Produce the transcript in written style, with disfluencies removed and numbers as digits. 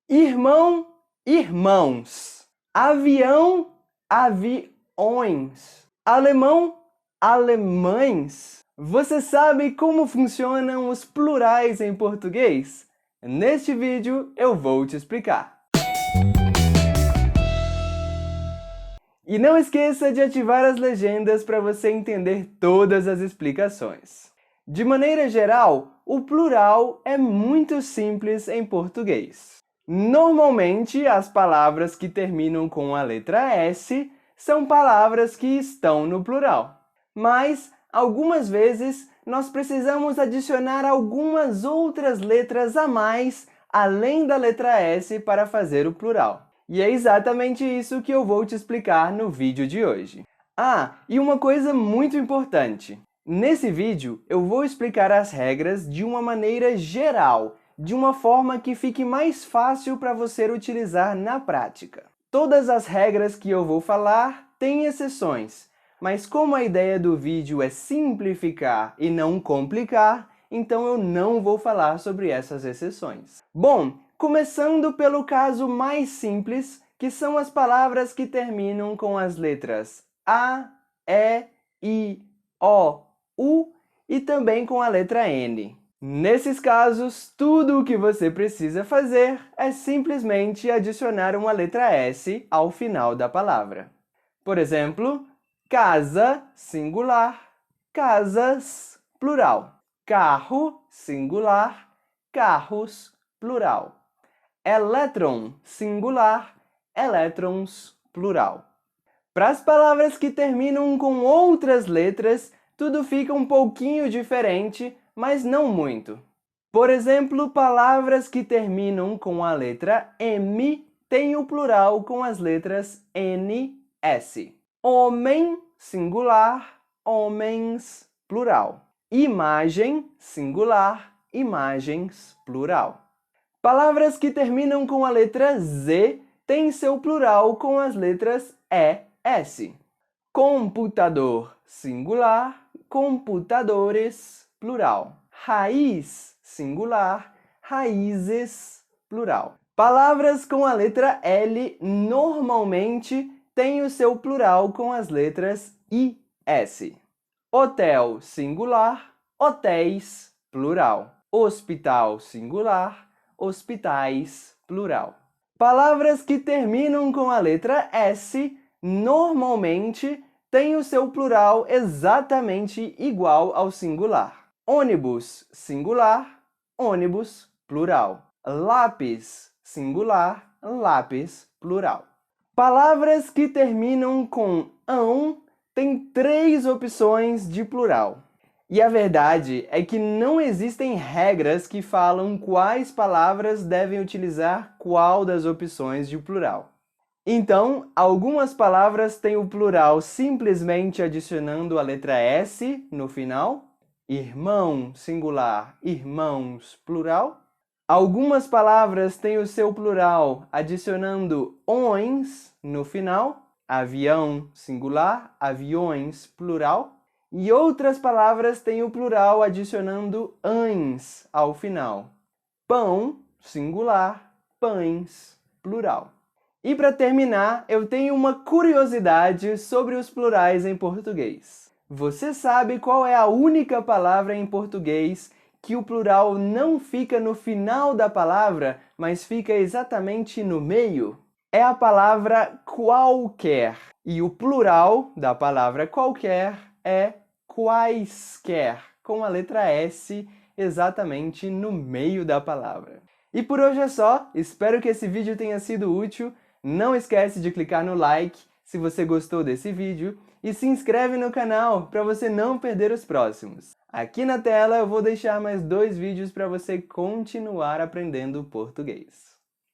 Irmão, irmãos. Avião, aviões. Alemão, alemães. Você sabe como funcionam os plurais em português? Neste vídeo eu vou te explicar. E não esqueça de ativar as legendas para você entender todas as explicações. De maneira geral, o plural é muito simples em português. Normalmente, as palavras que terminam com a letra S são palavras que estão no plural. Mas, algumas vezes, nós precisamos adicionar algumas outras letras a mais, além da letra S, para fazer o plural. E é exatamente isso que eu vou te explicar no vídeo de hoje. Ah, e uma coisa muito importante. Nesse vídeo, eu vou explicar as regras de uma maneira geral, de uma forma que fique mais fácil para você utilizar na prática. Todas as regras que eu vou falar têm exceções, mas como a ideia do vídeo é simplificar e não complicar, então eu não vou falar sobre essas exceções. Bom, começando pelo caso mais simples, que são as palavras que terminam com as letras A, E, I, O, U e também com a letra N. Nesses casos, tudo o que você precisa fazer é simplesmente adicionar uma letra S ao final da palavra. Por exemplo, casa, singular, casas, plural. Carro, singular, carros, plural. Elétron, singular, elétrons, plural. Para as palavras que terminam com outras letras, tudo fica um pouquinho diferente, mas não muito. Por exemplo, palavras que terminam com a letra M têm o plural com as letras N, S. Homem, singular, homens, plural. Imagem, singular, imagens, plural. Palavras que terminam com a letra Z têm seu plural com as letras E, S. Computador, singular, computadores, plural. Raiz, singular, raízes, plural. Palavras com a letra L normalmente têm o seu plural com as letras I, S. Hotel, singular, hotéis, plural. Hospital, singular, hospitais, plural. Palavras que terminam com a letra S normalmente têm o seu plural exatamente igual ao singular. Ônibus, singular, ônibus, plural. Lápis, singular, lápis, plural. Palavras que terminam com ão têm 3 opções de plural. E a verdade é que não existem regras que falam quais palavras devem utilizar qual das opções de plural. Então, algumas palavras têm o plural simplesmente adicionando a letra S no final. Irmão, singular, irmãos, plural. Algumas palavras têm o seu plural adicionando ões no final. Avião, singular, aviões, plural. E outras palavras têm o plural adicionando ães ao final. Pão, singular, pães, plural. E para terminar, eu tenho uma curiosidade sobre os plurais em português. Você sabe qual é a única palavra em português que o plural não fica no final da palavra, mas fica exatamente no meio? É a palavra qualquer. E o plural da palavra qualquer é quaisquer, com a letra S exatamente no meio da palavra. E por hoje é só, espero que esse vídeo tenha sido útil. Não esquece de clicar no like se você gostou desse vídeo e se inscreve no canal para você não perder os próximos. Aqui na tela eu vou deixar mais 2 vídeos para você continuar aprendendo português.